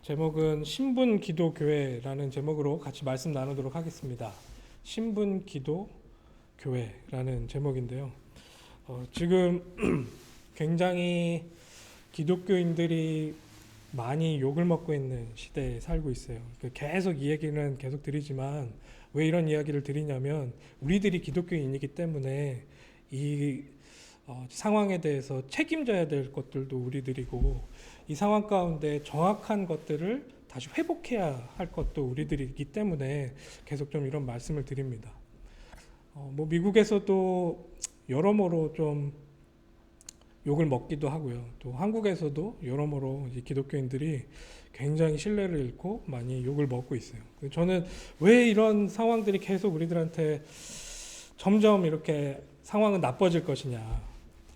제목은 신분기도교회라는 제목으로 같이 말씀 나누도록 하겠습니다. 신분기도교회라는 제목인데요. 지금 굉장히 기독교인들이 많이 욕을 먹고 있는 시대에 살고 있어요. 계속 이 얘기는 계속 드리지만 왜 이런 이야기를 드리냐면 우리들이 기독교인이기 때문에 이 상황에 대해서 책임져야 될 것들도 우리들이고 이 상황 가운데 정확한 것들을 다시 회복해야 할 것도 우리들이기 때문에 계속 좀 이런 말씀을 드립니다. 미국에서도 여러모로 좀 욕을 먹기도 하고요. 또 한국에서도 여러모로 기독교인들이 굉장히 신뢰를 잃고 많이 욕을 먹고 있어요. 저는 왜 이런 상황들이 계속 우리들한테 점점 이렇게 상황은 나빠질 것이냐,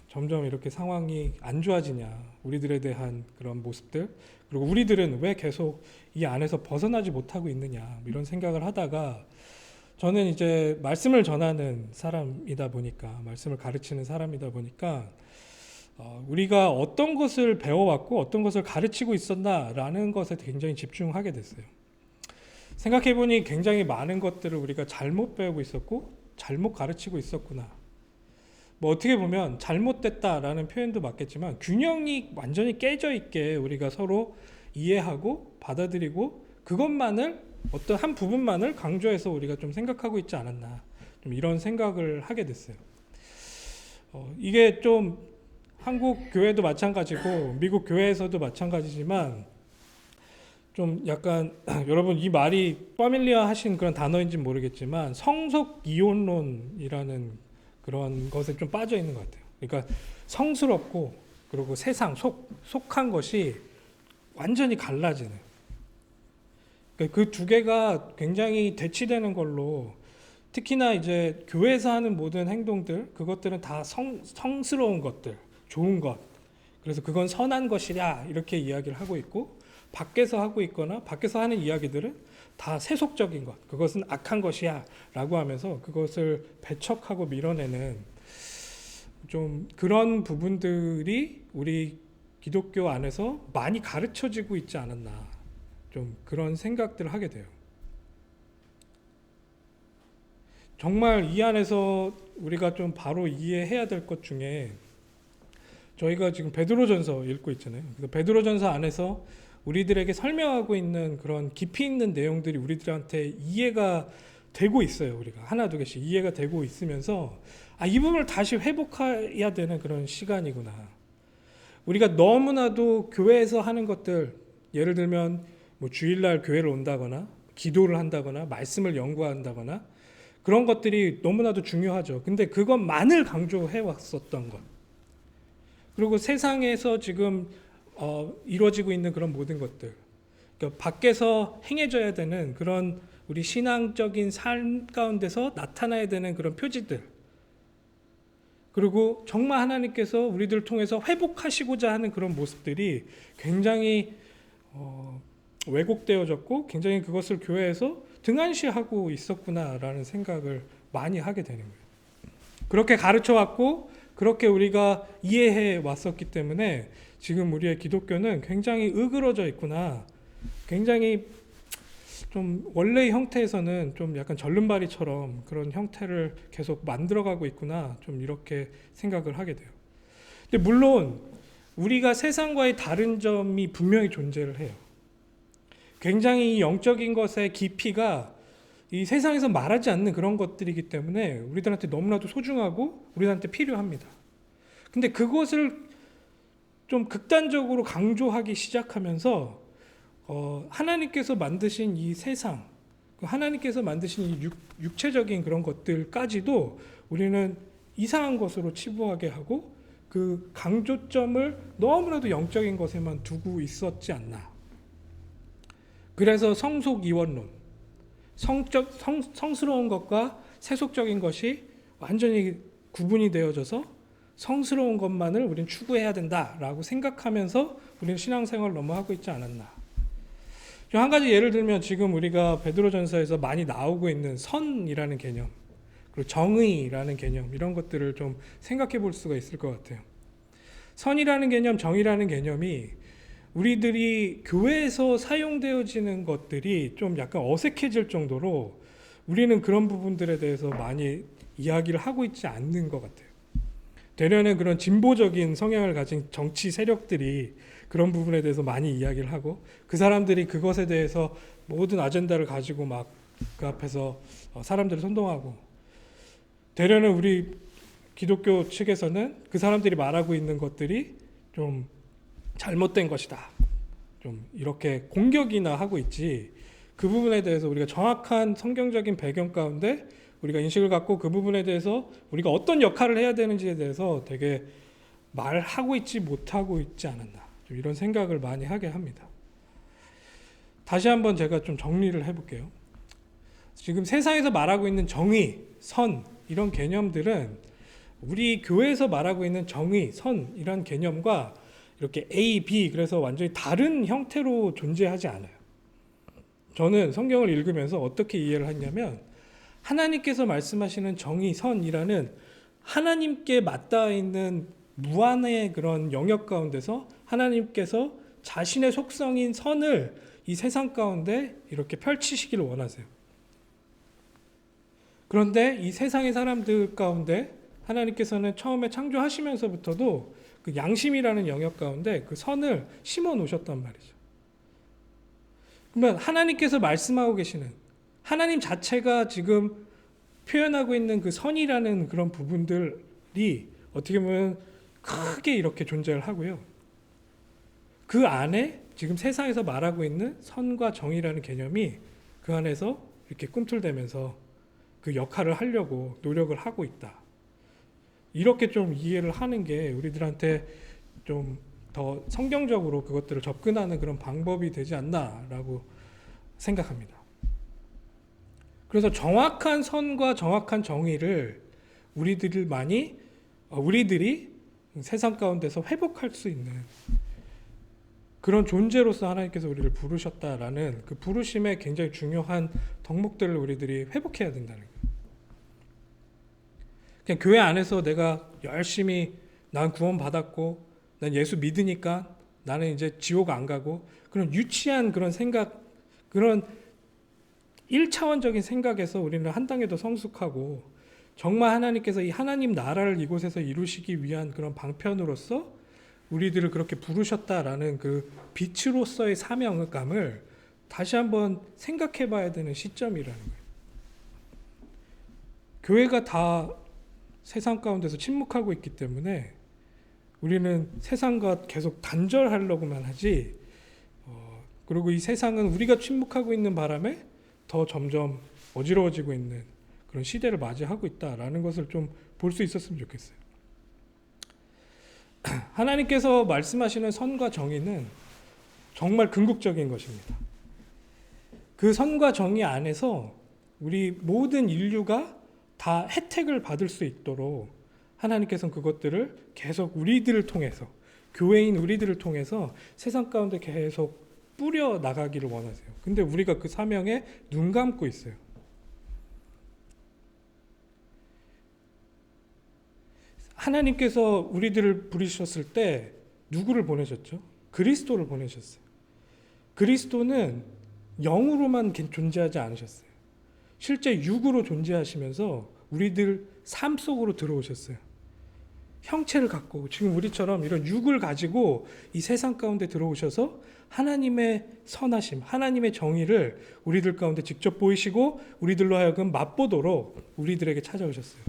점점 이렇게 상황이 안 좋아지냐, 우리들에 대한 그런 모습들, 그리고 우리들은 왜 계속 이 안에서 벗어나지 못하고 있느냐, 이런 생각을 하다가 저는 이제 말씀을 전하는 사람이다 보니까, 말씀을 가르치는 사람이다 보니까 우리가 어떤 것을 배워왔고 어떤 것을 가르치고 있었나라는 것에 굉장히 집중하게 됐어요. 생각해보니 굉장히 많은 것들을 우리가 잘못 배우고 있었고 잘못 가르치고 있었구나. 어떻게 보면 잘못됐다라는 표현도 맞겠지만 균형이 완전히 깨져 있게 우리가 서로 이해하고 받아들이고 그것만을 어떤 한 부분만을 강조해서 우리가 좀 생각하고 있지 않았나, 좀 이런 생각을 하게 됐어요. 이게 좀 한국 교회도 마찬가지고 미국 교회에서도 마찬가지지만 좀 약간 여러분 이 말이 파밀리아 하신 그런 단어인지는 모르겠지만 성속 이혼론이라는 그런 것에 좀 빠져 있는 것 같아요. 그러니까 성스럽고 그리고 세상 속한 것이 완전히 갈라지는, 그러니까 그 두 개가 굉장히 대치되는 걸로, 특히나 이제 교회에서 하는 모든 행동들, 그것들은 다 성스러운 것들, 좋은 것, 그래서 그건 선한 것이냐 이렇게 이야기를 하고 있고, 밖에서 하고 있거나 밖에서 하는 이야기들은 다 세속적인 것, 그것은 악한 것이야 라고 하면서 그것을 배척하고 밀어내는 좀 그런 부분들이 우리 기독교 안에서 많이 가르쳐지고 있지 않았나, 좀 그런 생각들을 하게 돼요. 정말 이 안에서 우리가 좀 바로 이해해야 될 것 중에, 저희가 지금 베드로전서 읽고 있잖아요. 베드로전서 안에서 우리들에게 설명하고 있는 그런 깊이 있는 내용들이 우리들한테 이해가 되고 있어요. 우리가 하나 두 개씩 이해가 되고 있으면서 이 부분을 다시 회복해야 되는 그런 시간이구나. 우리가 너무나도 교회에서 하는 것들, 예를 들면 주일날 교회를 온다거나 기도를 한다거나 말씀을 연구한다거나 그런 것들이 너무나도 중요하죠. 근데 그것만을 강조해 왔었던 것, 그리고 세상에서 지금 이루어지고 있는 그런 모든 것들, 그러니까 밖에서 행해져야 되는 그런 우리 신앙적인 삶 가운데서 나타나야 되는 그런 표지들, 그리고 정말 하나님께서 우리들을 통해서 회복하시고자 하는 그런 모습들이 굉장히 왜곡되어졌고 굉장히 그것을 교회에서 등한시하고 있었구나라는 생각을 많이 하게 되는 거예요. 그렇게 가르쳐 왔고 그렇게 우리가 이해해 왔었기 때문에 지금 우리의 기독교는 굉장히 으그러져 있구나, 굉장히 좀 원래의 형태에서는 좀 약간 절름발이처럼 그런 형태를 계속 만들어가고 있구나, 좀 이렇게 생각을 하게 돼요. 근데 물론 우리가 세상과의 다른 점이 분명히 존재를 해요. 굉장히 영적인 것의 깊이가 이 세상에서 말하지 않는 그런 것들이기 때문에 우리들한테 너무나도 소중하고 우리한테 필요합니다. 근데 그것을 좀 극단적으로 강조하기 시작하면서 하나님께서 만드신 이 세상, 하나님께서 만드신 이 육체적인 그런 것들까지도 우리는 이상한 것으로 치부하게 하고 그 강조점을 너무나도 영적인 것에만 두고 있었지 않나. 그래서 성속 이원론, 성스러운 것과 세속적인 것이 완전히 구분이 되어져서 성스러운 것만을 우리는 추구해야 된다라고 생각하면서 우리는 신앙생활을 너무 하고 있지 않았나. 한 가지 예를 들면 지금 우리가 베드로전서에서 많이 나오고 있는 선이라는 개념, 그리고 정의라는 개념, 이런 것들을 좀 생각해 볼 수가 있을 것 같아요. 선이라는 개념, 정의라는 개념이 우리들이 교회에서 사용되어지는 것들이 좀 약간 어색해질 정도로 우리는 그런 부분들에 대해서 많이 이야기를 하고 있지 않는 것 같아요. 되려는 그런 진보적인 성향을 가진 정치 세력들이 그런 부분에 대해서 많이 이야기를 하고, 그 사람들이 그것에 대해서 모든 아젠다를 가지고 막 그 앞에서 사람들을 선동하고, 되려는 우리 기독교 측에서는 그 사람들이 말하고 있는 것들이 좀 잘못된 것이다, 좀 이렇게 공격이나 하고 있지, 그 부분에 대해서 우리가 정확한 성경적인 배경 가운데 우리가 인식을 갖고 그 부분에 대해서 우리가 어떤 역할을 해야 되는지에 대해서 되게 말하고 있지 못하고 있지 않았나, 좀 이런 생각을 많이 하게 합니다. 다시 한번 제가 좀 정리를 해볼게요. 지금 세상에서 말하고 있는 정의, 선, 이런 개념들은 우리 교회에서 말하고 있는 정의, 선 이런 개념과 이렇게 A, B 그래서 완전히 다른 형태로 존재하지 않아요. 저는 성경을 읽으면서 어떻게 이해를 했냐면, 하나님께서 말씀하시는 정의, 선이라는 하나님께 맞닿아 있는 무한의 그런 영역 가운데서 하나님께서 자신의 속성인 선을 이 세상 가운데 이렇게 펼치시기를 원하세요. 그런데 이 세상의 사람들 가운데 하나님께서는 처음에 창조하시면서부터도 그 양심이라는 영역 가운데 그 선을 심어 놓으셨단 말이죠. 그러면 하나님께서 말씀하고 계시는, 하나님 자체가 지금 표현하고 있는 그 선이라는 그런 부분들이 어떻게 보면 크게 이렇게 존재를 하고요. 그 안에 지금 세상에서 말하고 있는 선과 정의라는 개념이 그 안에서 이렇게 꿈틀대면서 그 역할을 하려고 노력을 하고 있다. 이렇게 좀 이해를 하는 게 우리들한테 좀 더 성경적으로 그것들을 접근하는 그런 방법이 되지 않나라고 생각합니다. 그래서 정확한 선과 정확한 정의를 우리들이 세상 가운데서 회복할 수 있는 그런 존재로서 하나님께서 우리를 부르셨다라는 그 부르심의 굉장히 중요한 덕목들을 우리들이 회복해야 된다는 거예요. 그냥 교회 안에서 내가 열심히 난 구원받았고 난 예수 믿으니까 나는 이제 지옥 안 가고, 그런 유치한 그런 생각, 그런 1차원적인 생각에서 우리는 한 단계 더 성숙하고, 정말 하나님께서 이 하나님 나라를 이곳에서 이루시기 위한 그런 방편으로서 우리들을 그렇게 부르셨다라는 그 빛으로서의 사명감을 다시 한번 생각해 봐야 되는 시점이라는 거예요. 교회가 다 세상 가운데서 침묵하고 있기 때문에 우리는 세상과 계속 단절하려고만 하지, 그리고 이 세상은 우리가 침묵하고 있는 바람에 더 점점 어지러워지고 있는 그런 시대를 맞이하고 있다라는 것을 좀 볼 수 있었으면 좋겠어요. 하나님께서 말씀하시는 선과 정의는 정말 궁극적인 것입니다. 그 선과 정의 안에서 우리 모든 인류가 다 혜택을 받을 수 있도록 하나님께서는 그것들을 계속 우리들을 통해서, 교회인 우리들을 통해서 세상 가운데 계속 뿌려 나가기를 원하세요. 근데 우리가 그 사명에 눈 감고 있어요. 하나님께서 우리들을 부르셨을 때 누구를 보내셨죠? 그리스도를 보내셨어요. 그리스도는 영으로만 존재하지 않으셨어요. 실제 육으로 존재하시면서 우리들 삶 속으로 들어오셨어요. 형체를 갖고 지금 우리처럼 이런 육을 가지고 이 세상 가운데 들어오셔서 하나님의 선하심, 하나님의 정의를 우리들 가운데 직접 보이시고 우리들로 하여금 맛보도록 우리들에게 찾아오셨어요.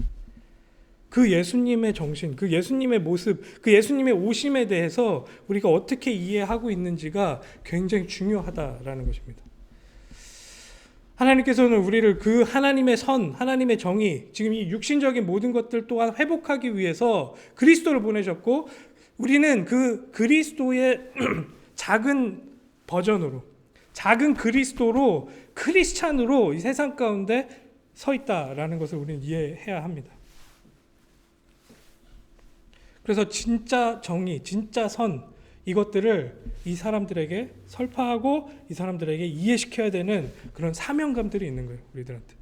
그 예수님의 정신, 그 예수님의 모습, 그 예수님의 오심에 대해서 우리가 어떻게 이해하고 있는지가 굉장히 중요하다라는 것입니다. 하나님께서는 우리를 그 하나님의 선, 하나님의 정의, 지금 이 육신적인 모든 것들 또한 회복하기 위해서 그리스도를 보내셨고, 우리는 그 그리스도의 작은 버전으로, 작은 그리스도로, 크리스찬으로 이 세상 가운데 서 있다라는 것을 우리는 이해해야 합니다. 그래서 진짜 정의, 진짜 선, 이것들을 이 사람들에게 설파하고 이 사람들에게 이해시켜야 되는 그런 사명감들이 있는 거예요, 우리들한테.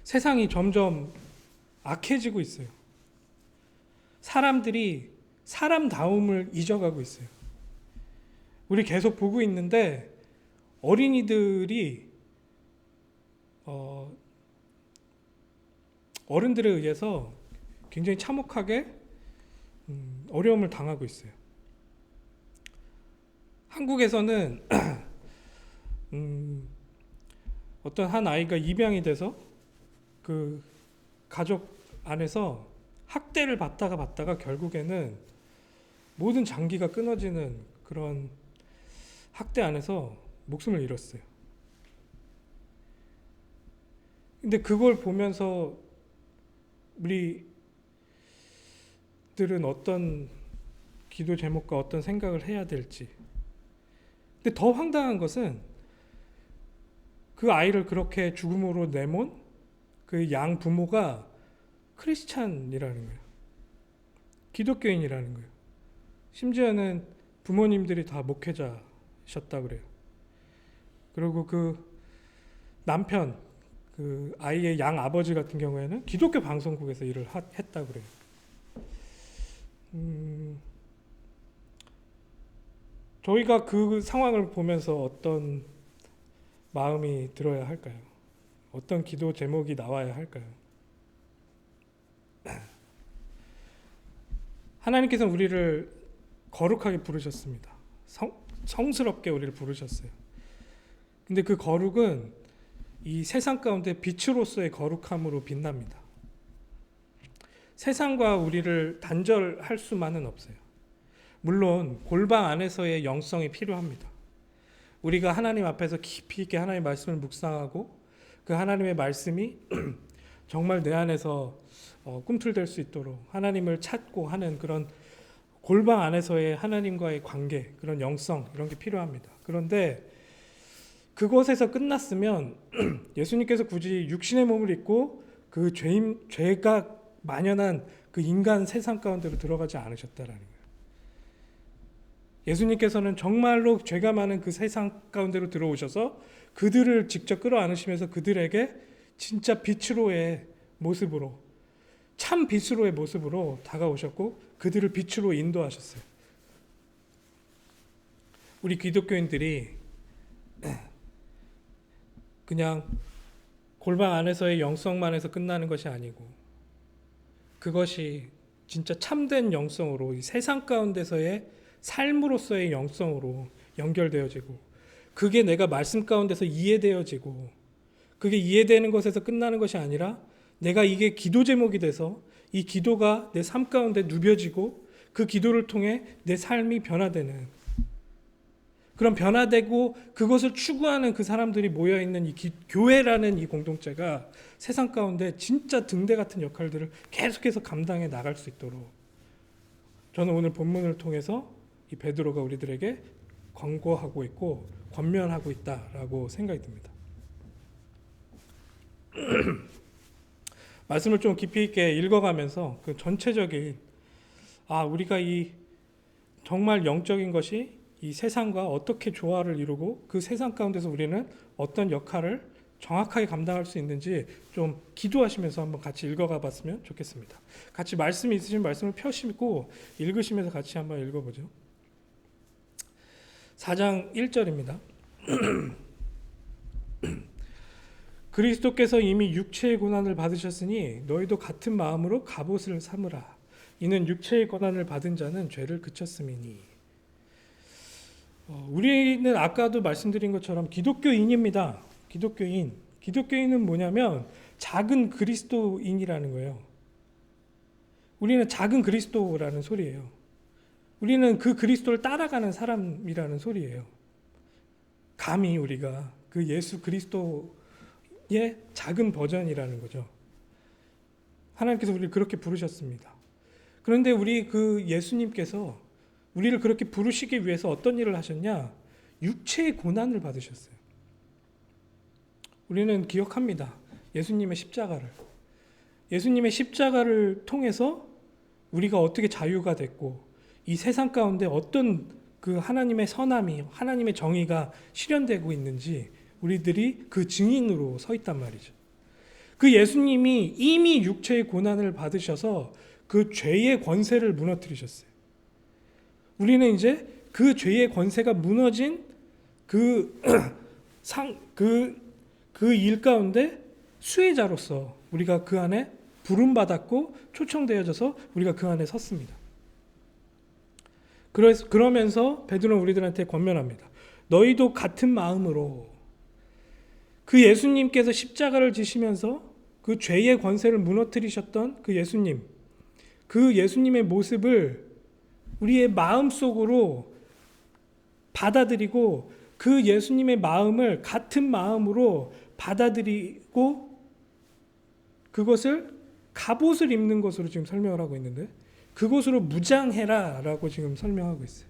세상이 점점 악해지고 있어요. 사람들이 사람다움을 잊어가고 있어요. 우리 계속 보고 있는데 어린이들이 어른들에 의해서 굉장히 참혹하게 어려움을 당하고 있어요. 한국에서는 어떤 한 아이가 입양이 돼서 그 가족 안에서 학대를 받다가 결국에는 모든 장기가 끊어지는 그런 학대 안에서 목숨을 잃었어요. 근데 그걸 보면서 우리들은 어떤 기도 제목과 어떤 생각을 해야 될지. 근데 더 황당한 것은 그 아이를 그렇게 죽음으로 내몬 그 양 부모가 크리스찬이라는 거예요. 기독교인이라는 거예요. 심지어는 부모님들이 다 목회자셨다 그래요. 그리고 그 남편, 그 아이의 양 아버지 같은 경우에는 기독교 방송국에서 일을 했다 그래요. 저희가 그 상황을 보면서 어떤 마음이 들어야 할까요? 어떤 기도 제목이 나와야 할까요? 하나님께서는 우리를 거룩하게 부르셨습니다. 성스럽게 우리를 부르셨어요. 근데 그 거룩은 이 세상 가운데 빛으로서의 거룩함으로 빛납니다. 세상과 우리를 단절할 수만은 없어요. 물론 골방 안에서의 영성이 필요합니다. 우리가 하나님 앞에서 깊이 있게 하나님의 말씀을 묵상하고 그 하나님의 말씀이 정말 내 안에서 꿈틀댈 수 있도록 하나님을 찾고 하는 그런 골방 안에서의 하나님과의 관계, 그런 영성 이런 게 필요합니다. 그런데 그것에서 끝났으면 예수님께서 굳이 육신의 몸을 입고 그 죄가 만연한 그 인간 세상 가운데로 들어가지 않으셨다라는 거예요. 예수님께서는 정말로 죄가 많은 그 세상 가운데로 들어오셔서 그들을 직접 끌어안으시면서 그들에게 진짜 빛으로의 모습으로, 참 빛으로의 모습으로 다가오셨고 그들을 빛으로 인도하셨어요. 우리 기독교인들이 그냥 골방 안에서의 영성만에서 끝나는 것이 아니고 그것이 진짜 참된 영성으로 이 세상 가운데서의 삶으로서의 영성으로 연결되어지고 그게 내가 말씀 가운데서 이해되어지고 그게 이해되는 것에서 끝나는 것이 아니라 내가 이게 기도 제목이 돼서 이 기도가 내 삶 가운데 누벼지고 그 기도를 통해 내 삶이 변화되는 그런 변화되고 그것을 추구하는 그 사람들이 모여있는 이 교회라는 이 공동체가 세상 가운데 진짜 등대 같은 역할들을 계속해서 감당해 나갈 수 있도록 저는 오늘 본문을 통해서 이 베드로가 우리들에게 권고하고 있고 권면하고 있다라고 생각이 듭니다. 말씀을 좀 깊이 있게 읽어가면서 그 전체적인 우리가 이 정말 영적인 것이 이 세상과 어떻게 조화를 이루고 그 세상 가운데서 우리는 어떤 역할을 정확하게 감당할 수 있는지 좀 기도하시면서 한번 같이 읽어가 봤으면 좋겠습니다. 같이 말씀이 있으신 말씀을 펴시고 읽으시면서 같이 한번 읽어보죠. 4장 1절입니다. 그리스도께서 이미 육체의 고난을 받으셨으니 너희도 같은 마음으로 갑옷을 삼으라. 이는 육체의 고난을 받은 자는 죄를 그쳤음이니. 우리는 아까도 말씀드린 것처럼 기독교인입니다. 기독교인은 뭐냐면 작은 그리스도인이라는 거예요. 우리는 작은 그리스도라는 소리예요. 우리는 그 그리스도를 따라가는 사람이라는 소리예요. 감히 우리가 그 예수 그리스도의 작은 버전이라는 거죠. 하나님께서 우리를 그렇게 부르셨습니다. 그런데 우리 그 예수님께서 우리를 그렇게 부르시기 위해서 어떤 일을 하셨냐? 육체의 고난을 받으셨어요. 우리는 기억합니다. 예수님의 십자가를. 예수님의 십자가를 통해서 우리가 어떻게 자유가 됐고 이 세상 가운데 어떤 그 하나님의 선함이 하나님의 정의가 실현되고 있는지 우리들이 그 증인으로 서 있단 말이죠. 그 예수님이 이미 육체의 고난을 받으셔서 그 죄의 권세를 무너뜨리셨어요. 우리는 이제 그 죄의 권세가 무너진 그 일 가운데 수혜자로서 우리가 그 안에 부름받았고 초청되어져서 우리가 그 안에 섰습니다. 그러면서 베드로는 우리들한테 권면합니다. 너희도 같은 마음으로 그 예수님께서 십자가를 지시면서 그 죄의 권세를 무너뜨리셨던 그 예수님의 모습을 우리의 마음속으로 받아들이고 그 예수님의 마음을 같은 마음으로 받아들이고 그것을 갑옷을 입는 것으로 지금 설명을 하고 있는데 그것으로 무장해라 라고 지금 설명하고 있어요.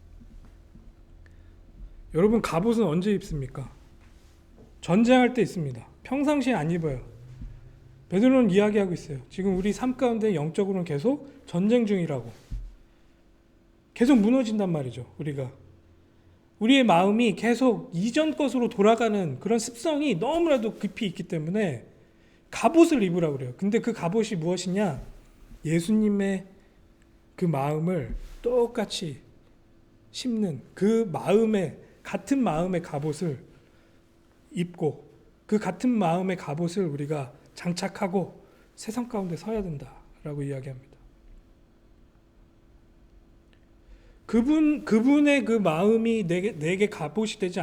여러분 갑옷은 언제 입습니까? 전쟁할 때 있습니다. 평상시에 안 입어요. 베드로는 이야기하고 있어요. 지금 우리 삶 가운데 영적으로는 계속 전쟁 중이라고. 계속 무너진단 말이죠. 우리의 마음이 계속 이전 것으로 돌아가는 그런 습성이 너무나도 깊이 있기 때문에 갑옷을 입으라고 그래요. 근데 그 갑옷이 무엇이냐? 예수님의 그 마음을 똑같이 심는 그 같은 마음의 갑옷을 입고 그 같은 마음의 갑옷을 우리가 장착하고 세상 가운데 서야 된다라고 이야기합니다. 그분의 그 마음이 내게 갑옷이 되지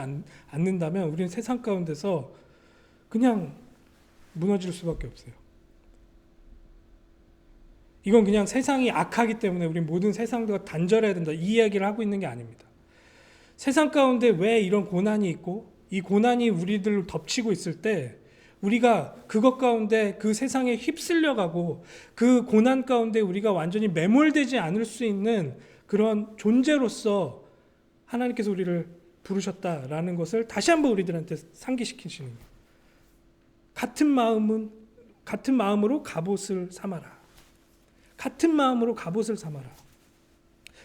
않는다면 우리는 세상 가운데서 그냥 무너질 수밖에 없어요. 이건 그냥 세상이 악하기 때문에 우리 모든 세상과 단절해야 된다 이 이야기를 하고 있는 게 아닙니다. 세상 가운데 왜 이런 고난이 있고 이 고난이 우리들을 덮치고 있을 때 우리가 그것 가운데 그 세상에 휩쓸려가고 그 고난 가운데 우리가 완전히 매몰되지 않을 수 있는 그런 존재로서 하나님께서 우리를 부르셨다라는 것을 다시 한번 우리들한테 상기시키시는 거예요. 같은 마음으로 갑옷을 삼아라. 같은 마음으로 갑옷을 삼아라.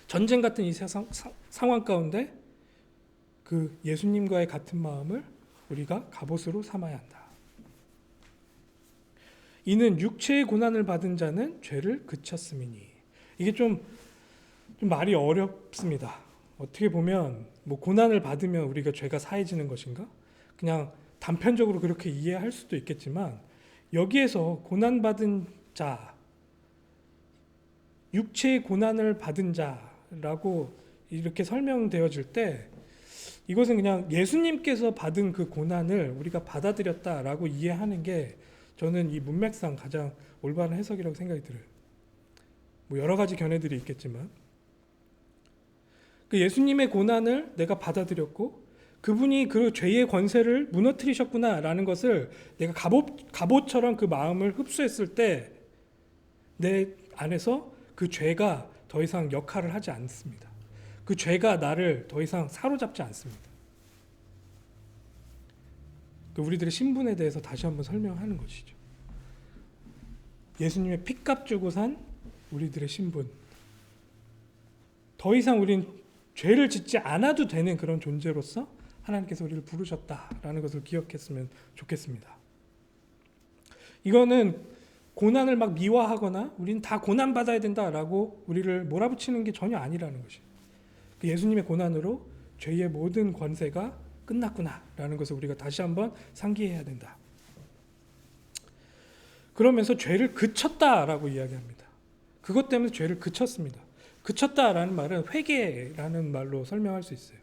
전쟁 같은 이 세상 상황 가운데 그 예수님과의 같은 마음을 우리가 갑옷으로 삼아야 한다. 이는 육체의 고난을 받은 자는 죄를 그쳤음이니. 이게 좀 말이 어렵습니다. 어떻게 보면 뭐 고난을 받으면 우리가 죄가 사해지는 것인가? 그냥 단편적으로 그렇게 이해할 수도 있겠지만 여기에서 고난받은 자, 육체의 고난을 받은 자라고 이렇게 설명되어질 때 이것은 그냥 예수님께서 받은 그 고난을 우리가 받아들였다라고 이해하는 게 저는 이 문맥상 가장 올바른 해석이라고 생각이 들어요. 뭐 여러 가지 견해들이 있겠지만 그 예수님의 고난을 내가 받아들였고 그분이 그 죄의 권세를 무너뜨리셨구나라는 것을 내가 갑옷처럼 그 마음을 흡수했을 때 내 안에서 그 죄가 더 이상 역할을 하지 않습니다. 그 죄가 나를 더 이상 사로잡지 않습니다. 우리들의 신분에 대해서 다시 한번 설명하는 것이죠. 예수님의 핏값 주고 산 우리들의 신분. 더 이상 우린 죄를 짓지 않아도 되는 그런 존재로서 하나님께서 우리를 부르셨다라는 것을 기억했으면 좋겠습니다. 이거는 고난을 막 미화하거나 우린 다 고난받아야 된다라고 우리를 몰아붙이는 게 전혀 아니라는 것이에요. 그 예수님의 고난으로 죄의 모든 권세가 끝났구나라는 것을 우리가 다시 한번 상기해야 된다. 그러면서 죄를 그쳤다라고 이야기합니다. 그것 때문에 죄를 그쳤습니다. 그쳤다라는 말은 회개라는 말로 설명할 수 있어요.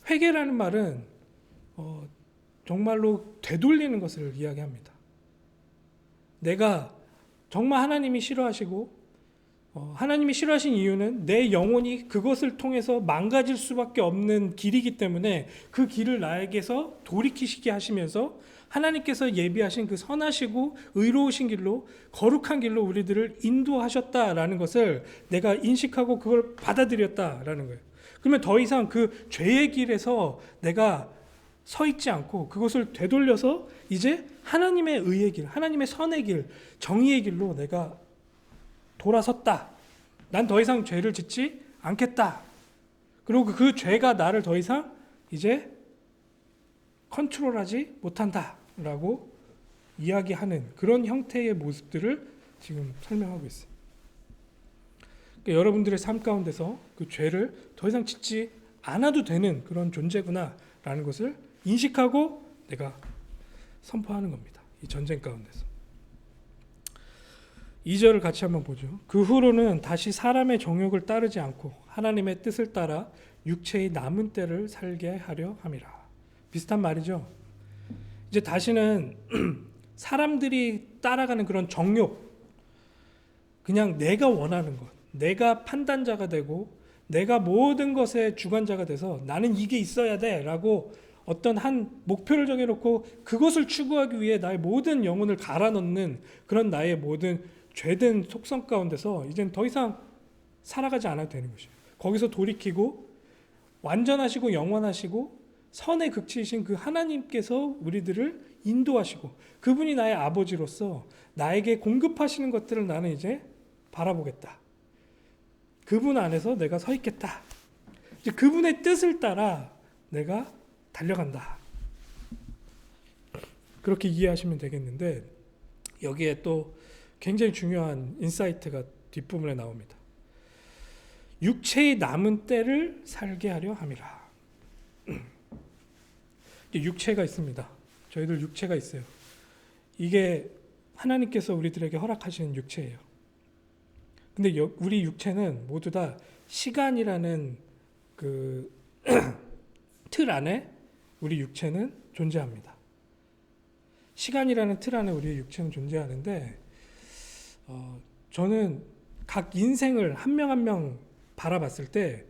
회개라는 말은 정말로 되돌리는 것을 이야기합니다. 내가 정말 하나님이 싫어하시고 하나님이 싫어하신 이유는 내 영혼이 그것을 통해서 망가질 수밖에 없는 길이기 때문에 그 길을 나에게서 돌이키시게 하시면서 하나님께서 예비하신 그 선하시고 의로우신 길로 거룩한 길로 우리들을 인도하셨다라는 것을 내가 인식하고 그걸 받아들였다라는 거예요. 그러면 더 이상 그 죄의 길에서 내가 서 있지 않고 그것을 되돌려서 이제 하나님의 의의 길, 하나님의 선의 길, 정의의 길로 내가 돌아섰다. 난 더 이상 죄를 짓지 않겠다. 그리고 그 죄가 나를 더 이상 이제 컨트롤하지 못한다 라고 이야기하는 그런 형태의 모습들을 지금 설명하고 있어요. 그러니까 여러분들의 삶 가운데서 그 죄를 더 이상 짓지 않아도 되는 그런 존재구나라는 것을 인식하고 내가 선포하는 겁니다. 이 전쟁 가운데서. 2절을 같이 한번 보죠. 그 후로는 다시 사람의 정욕을 따르지 않고 하나님의 뜻을 따라 육체의 남은 때를 살게 하려 함이라. 비슷한 말이죠. 이제 다시는 사람들이 따라가는 그런 정욕, 그냥 내가 원하는 것, 내가 판단자가 되고 내가 모든 것의 주관자가 돼서 나는 이게 있어야 돼 라고 어떤 한 목표를 정해놓고 그것을 추구하기 위해 나의 모든 영혼을 갈아넣는 그런 나의 모든 죄된 속성 가운데서 이젠 더 이상 살아가지 않아도 되는 것이에요. 거기서 돌이키고 완전하시고 영원하시고 선의 극치이신 그 하나님께서 우리들을 인도하시고 그분이 나의 아버지로서 나에게 공급하시는 것들을 나는 이제 바라보겠다. 그분 안에서 내가 서 있겠다. 이제 그분의 뜻을 따라 내가 달려간다. 그렇게 이해하시면 되겠는데 여기에 또 굉장히 중요한 인사이트가 뒷부분에 나옵니다. 육체의 남은 때를 살게 하려 함이라. 육체가 있습니다. 저희들 육체가 있어요. 이게 하나님께서 우리들에게 허락하시는 육체예요. 근데 우리 육체는 모두 다 시간이라는 그 틀 안에 우리 육체는 존재합니다. 시간이라는 틀 안에 우리의 육체는 존재하는데 저는 각 인생을 한 명 한 명 바라봤을 때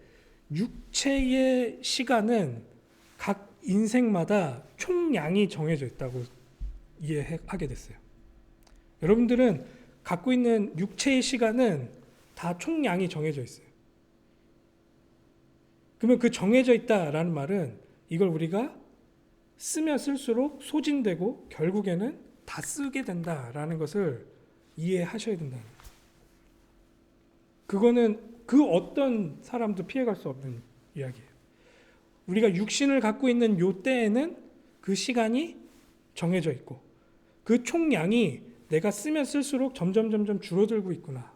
육체의 시간은 각 인생마다 총량이 정해져 있다고 이해하게 됐어요. 여러분들은 갖고 있는 육체의 시간은 다 총량이 정해져 있어요. 그러면 그 정해져 있다라는 말은 이걸 우리가 쓰면 쓸수록 소진되고 결국에는 다 쓰게 된다라는 것을 이해하셔야 된다는 거예요. 그거는 그 어떤 사람도 피해갈 수 없는 이야기예요. 우리가 육신을 갖고 있는 요 때에는 그 시간이 정해져 있고 그 총량이 내가 쓰면 쓸수록 점점 줄어들고 있구나.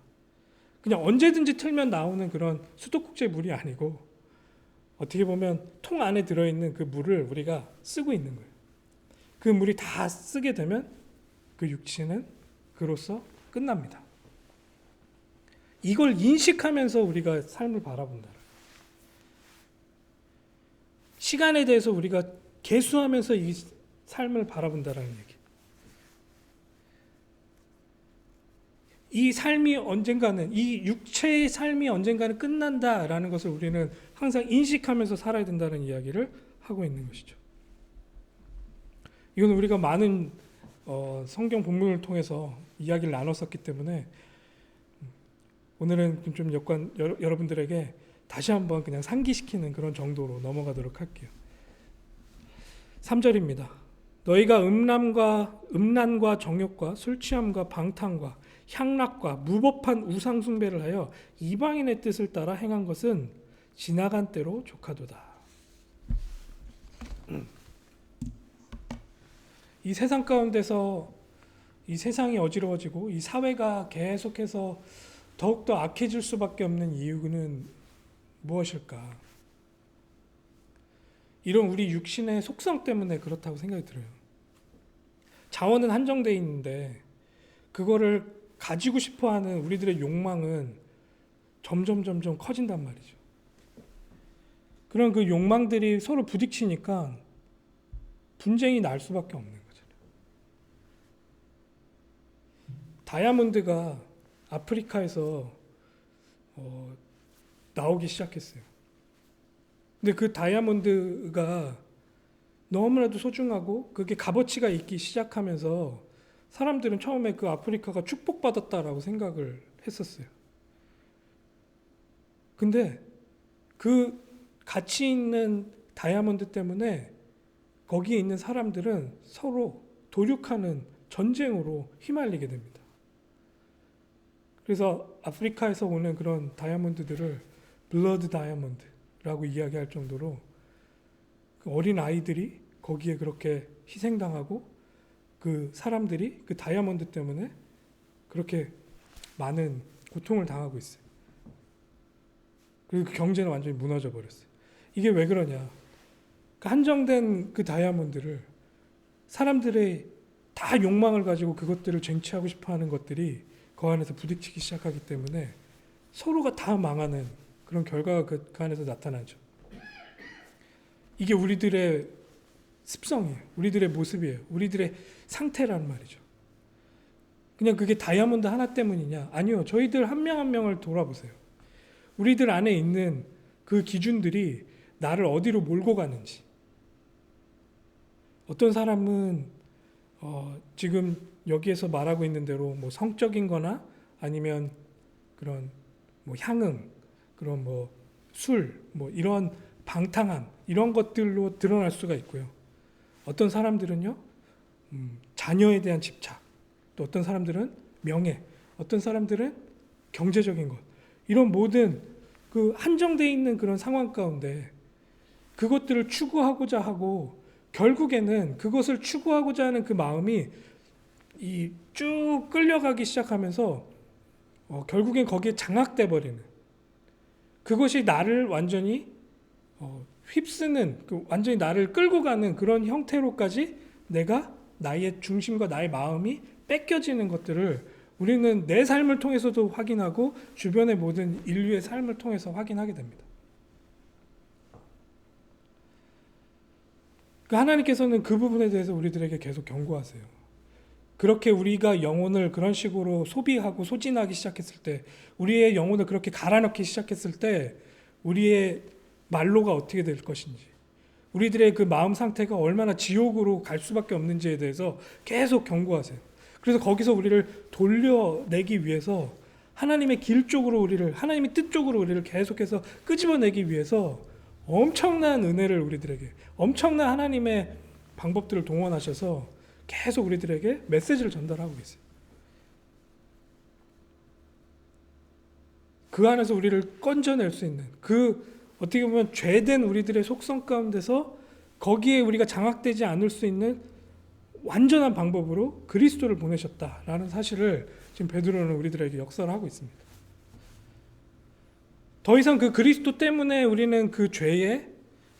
그냥 언제든지 틀면 나오는 그런 수도꼭지 물이 아니고 어떻게 보면 통 안에 들어있는 그 물을 우리가 쓰고 있는 거예요. 그 물이 다 쓰게 되면 그 육신은 그로써 끝납니다. 이걸 인식하면서 우리가 삶을 바라본다. 시간에 대해서 우리가 계수하면서 이 삶을 바라본다라는 얘기. 이 삶이 언젠가는, 이 육체의 삶이 언젠가는 끝난다라는 것을 우리는 항상 인식하면서 살아야 된다는 이야기를 하고 있는 것이죠. 이건 우리가 많은 성경 본문을 통해서 이야기를 나눴었기 때문에 오늘은 좀 여러분들에게 다시 한번 그냥 상기시키는 그런 정도로 넘어가도록 할게요. 3절입니다. 너희가 음란과 정욕과 술취함과 방탕과 향락과 무법한 우상 숭배를 하여 이방인의 뜻을 따라 행한 것은 지나간 때로 족하도다. 이 세상 가운데서 이 세상이 어지러워지고 이 사회가 계속해서 더욱더 악해질 수밖에 없는 이유는 무엇일까? 이런 우리 육신의 속성 때문에 그렇다고 생각이 들어요. 자원은 한정되어 있는데 그거를 가지고 싶어하는 우리들의 욕망은 점점 커진단 말이죠. 그런 그 욕망들이 서로 부딪히니까 분쟁이 날 수밖에 없는 거잖아요. 다이아몬드가 아프리카에서 나오기 시작했어요. 근데 그 다이아몬드가 너무나도 소중하고 그게 값어치가 있기 시작하면서 사람들은 처음에 그 아프리카가 축복받았다라고 생각을 했었어요. 근데 그 가치 있는 다이아몬드 때문에 거기에 있는 사람들은 서로 도륙하는 전쟁으로 휘말리게 됩니다. 그래서 아프리카에서 오는 그런 다이아몬드들을 블러드 다이아몬드라고 이야기할 정도로 그 어린 아이들이 거기에 그렇게 희생당하고 그 사람들이 그 다이아몬드 때문에 그렇게 많은 고통을 당하고 있어요. 그리고 그 경제는 완전히 무너져 버렸어요. 이게 왜 그러냐? 그 한정된 그 다이아몬드를 사람들의 다 욕망을 가지고 그것들을 쟁취하고 싶어하는 것들이 그 안에서 부딪히기 시작하기 때문에 서로가 다 망하는 그런 결과가 그 안에서 나타나죠. 이게 우리들의 습성이에요. 우리들의 모습이에요. 우리들의 상태라는 말이죠. 그냥 그게 다이아몬드 하나 때문이냐? 아니요. 저희들 한 명 한 명을 돌아보세요. 우리들 안에 있는 그 기준들이 나를 어디로 몰고 가는지. 어떤 사람은 지금 여기에서 말하고 있는 대로 뭐 성적인 거나 아니면 그런 뭐 향응, 그런 뭐 술, 뭐 이런 방탕함, 이런 것들로 드러날 수가 있고요. 어떤 사람들은요, 자녀에 대한 집착, 또 어떤 사람들은 명예, 어떤 사람들은 경제적인 것, 이런 모든 그 한정되어 있는 그런 상황 가운데 그것들을 추구하고자 하고 결국에는 그것을 추구하고자 하는 그 마음이 이 쭉 끌려가기 시작하면서 결국엔 거기에 장악돼 버리는, 그것이 나를 완전히 휩쓰는, 완전히 나를 끌고 가는 그런 형태로까지 내가 나의 중심과 나의 마음이 뺏겨지는 것들을 우리는 내 삶을 통해서도 확인하고 주변의 모든 인류의 삶을 통해서 확인하게 됩니다. 하나님께서는 그 부분에 대해서 우리들에게 계속 경고하세요. 그렇게 우리가 영혼을 그런 식으로 소비하고 소진하기 시작했을 때, 우리의 영혼을 그렇게 갈아넣기 시작했을 때 우리의 말로가 어떻게 될 것인지, 우리들의 그 마음 상태가 얼마나 지옥으로 갈 수밖에 없는지에 대해서 계속 경고하세요. 그래서 거기서 우리를 돌려내기 위해서 하나님의 길 쪽으로 우리를, 하나님의 뜻 쪽으로 우리를 계속해서 끄집어내기 위해서 엄청난 은혜를 우리들에게, 엄청난 하나님의 방법들을 동원하셔서 계속 우리들에게 메시지를 전달하고 계세요. 그 안에서 우리를 건져낼 수 있는, 그 어떻게 보면 죄된 우리들의 속성 가운데서 거기에 우리가 장악되지 않을 수 있는 완전한 방법으로 그리스도를 보내셨다라는 사실을 지금 베드로는 우리들에게 역설하고 있습니다. 더 이상 그 그리스도 때문에 우리는 그 죄에,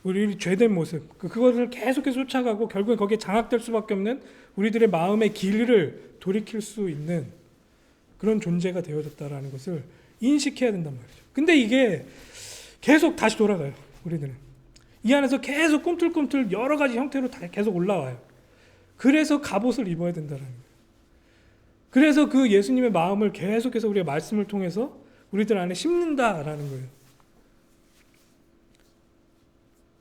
우리 죄된 모습, 그것을 계속해서 쫓아가고 결국에 거기에 장악될 수밖에 없는 우리들의 마음의 길을 돌이킬 수 있는 그런 존재가 되어졌다라는 것을 인식해야 된단 말이죠. 근데 이게 계속 다시 돌아가요. 우리들은 이 안에서 계속 꿈틀꿈틀 여러 가지 형태로 다 계속 올라와요. 그래서 갑옷을 입어야 된다는 거예요. 그래서 그 예수님의 마음을 계속해서 우리가 말씀을 통해서 우리들 안에 심는다라는 거예요.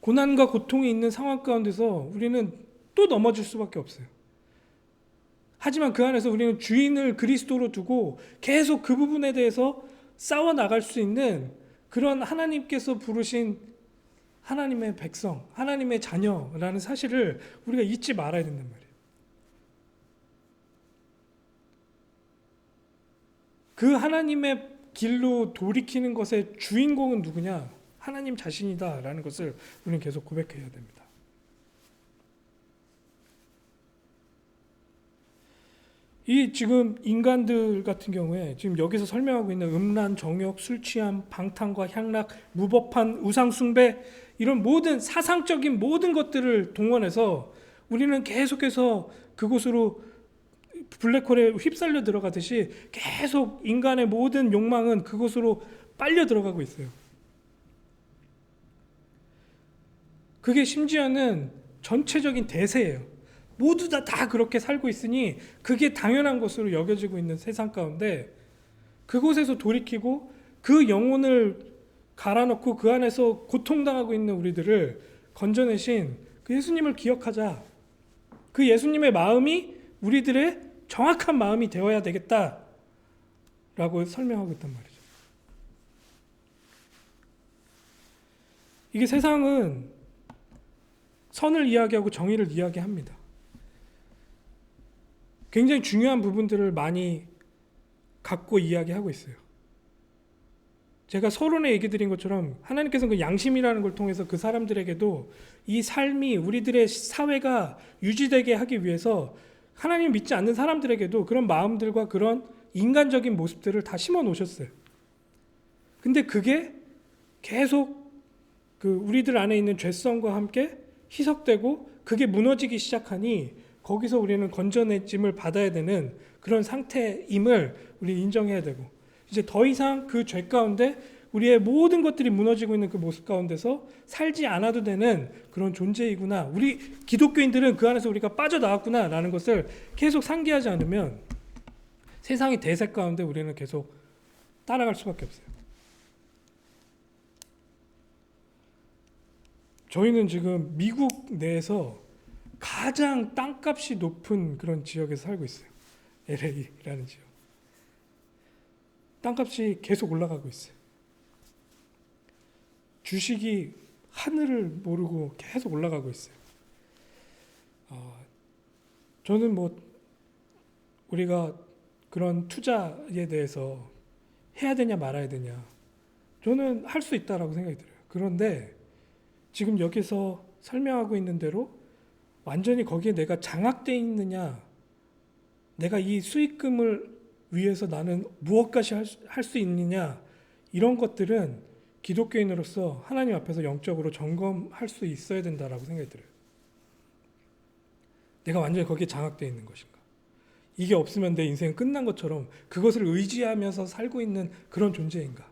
고난과 고통이 있는 상황 가운데서 우리는 또 넘어질 수밖에 없어요. 하지만 그 안에서 우리는 주인을 그리스도로 두고 계속 그 부분에 대해서 싸워 나갈 수 있는 그런 하나님께서 부르신 하나님의 백성, 하나님의 자녀라는 사실을 우리가 잊지 말아야 된단 말이에요. 그 하나님의 길로 돌이키는 것의 주인공은 누구냐? 하나님 자신이다라는 것을 우리는 계속 고백해야 됩니다. 이 지금 인간들 같은 경우에 지금 여기서 설명하고 있는 음란, 정욕, 술 취함, 방탕과 향락, 무법한 우상 숭배, 이런 모든 사상적인 모든 것들을 동원해서 우리는 계속해서 그곳으로 블랙홀에 휩쓸려 들어가듯이 계속 인간의 모든 욕망은 그곳으로 빨려 들어가고 있어요. 그게 심지어는 전체적인 대세예요. 모두 다 그렇게 살고 있으니 그게 당연한 것으로 여겨지고 있는 세상 가운데 그곳에서 돌이키고 그 영혼을 갈아넣고 그 안에서 고통당하고 있는 우리들을 건져내신 그 예수님을 기억하자. 그 예수님의 마음이 우리들의 정확한 마음이 되어야 되겠다라고 설명하고 있단 말이죠. 이게 세상은 선을 이야기하고 정의를 이야기합니다. 굉장히 중요한 부분들을 많이 갖고 이야기하고 있어요. 제가 서론에 얘기 드린 것처럼 하나님께서는 그 양심이라는 걸 통해서 그 사람들에게도 이 삶이, 우리들의 사회가 유지되게 하기 위해서 하나님 믿지 않는 사람들에게도 그런 마음들과 그런 인간적인 모습들을 다 심어 놓으셨어요. 근데 그게 계속 그 우리들 안에 있는 죄성과 함께 희석되고 그게 무너지기 시작하니 거기서 우리는 건져내짐을 받아야 되는 그런 상태임을 우리 인정해야 되고, 이제 더 이상 그 죄 가운데 우리의 모든 것들이 무너지고 있는 그 모습 가운데서 살지 않아도 되는 그런 존재이구나, 우리 기독교인들은 그 안에서 우리가 빠져나왔구나 라는 것을 계속 상기하지 않으면 세상의 대세 가운데 우리는 계속 따라갈 수밖에 없어요. 저희는 지금 미국 내에서 가장 땅값이 높은 그런 지역에서 살고 있어요. LA라는 지역. 땅값이 계속 올라가고 있어요. 주식이 하늘을 모르고 계속 올라가고 있어요. 저는 뭐 우리가 그런 투자에 대해서 해야 되냐 말아야 되냐, 저는 할 수 있다라고 생각이 들어요. 그런데 지금 여기서 설명하고 있는 대로 완전히 거기에 내가 장악되어 있느냐, 내가 이 수익금을 위해서 나는 무엇까지 할 수 있느냐, 이런 것들은 기독교인으로서 하나님 앞에서 영적으로 점검할 수 있어야 된다라고 생각이 들어요. 내가 완전히 거기에 장악되어 있는 것인가, 이게 없으면 내 인생은 끝난 것처럼 그것을 의지하면서 살고 있는 그런 존재인가,